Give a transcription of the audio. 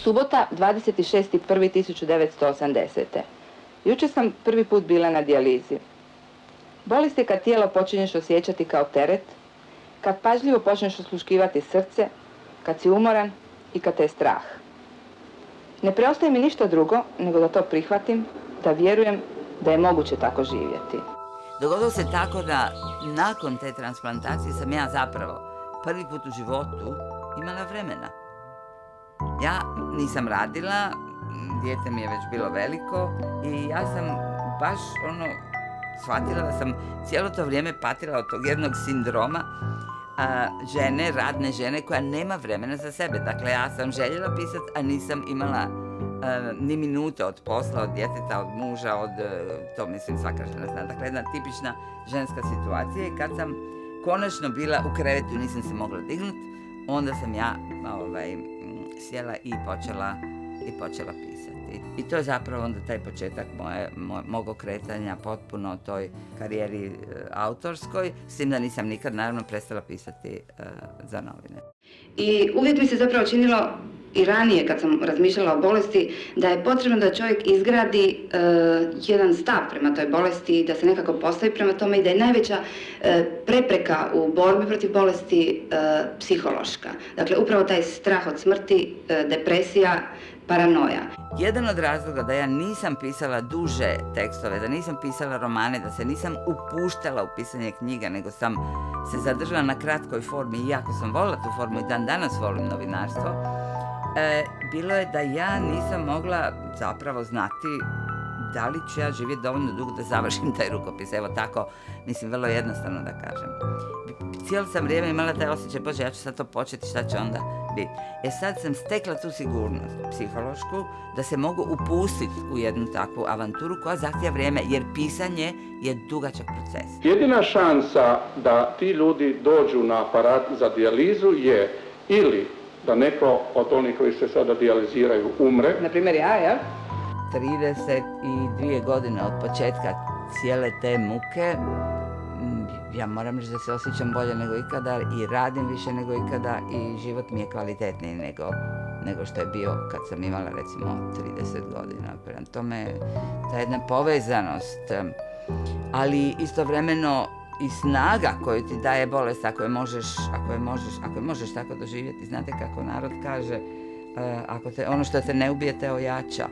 Subota, 26.1.1980. Jučer sam prvi put bila na dijalizi. Bolest je kad tijelo počinješ osjećati kao teret, kad pažljivo počneš osluškivati srce, kad si umoran i kad te je strah. Ne preostaje mi ništa drugo nego da to prihvatim, da vjerujem da je moguće tako živjeti. Dogodilo se tako da nakon te transplantacije sam ja zapravo prvi put u životu imala vremena. Ja nisam radila, dijete mi je već bilo veliko i ja sam baš shvatila da sam cijelo to vrijeme patila od tog jednog sindroma žene, radne žene koja nema vremena za sebe. Dakle, ja sam željela pisati, a nisam imala ni minute od posla, od djeteta, od muža, to mislim svaka žena zna. Dakle, jedna tipična ženska situacija i kad sam konačno bila u krevetu i nisam se mogla dignuti, onda sam ja sjela i počela pisati. I to je zapravo onda taj početak mog okretanja potpuno toj karijeri autorskoj, s tim da nisam nikad naravno prestala pisati za novine. I uvijek mi se zapravo činilo i ranije kad sam razmišljala o bolesti da je potrebno da čovjek izgradi jedan stav prema toj bolesti, da se nekako postavi prema tome i da je najveća prepreka u borbi protiv bolesti psihološka. Dakle, upravo taj strah od smrti, depresija, paranoja. Jedan od razloga da ja nisam pisala duže tekstove, da nisam pisala romane, da se nisam upuštala u pisanje knjiga, nego sam se zadržala na kratkoj formi i jako sam volila tu formu i dan danas volim novinarstvo, bilo je da ja nisam mogla zapravo znati da li ću ja živjeti dovoljno dugo da završim taj rukopis. Evo tako, mislim, vrlo jednostavno da kažem. Cijelo sam vrijeme imala taj osjećaj, Bože, ja ću sad to početi, šta će onda biti. Sad sam stekla tu sigurnost psihološku da se mogu upustiti u jednu takvu avanturu koja zahtija vrijeme, jer pisanje je dugačak proces. Jedina šansa da ti ljudi dođu na aparat za dijalizu je ili da neko od onih koji se sada dijaliziraju umre. Naprimjer ja, jel? 32 godine od početka cijele te muke, ja moram reći da se osjećam bolje nego ikada i radim više nego ikada i život mi je kvalitetniji nego što je bio kad sam imala recimo 30 godina. Prema tome, ta jedna povezanost, ali istovremeno i snaga koju ti daje bolest ako je možeš tako doživjeti. Znate kako narod kaže, ono što te ne ubije te ojača.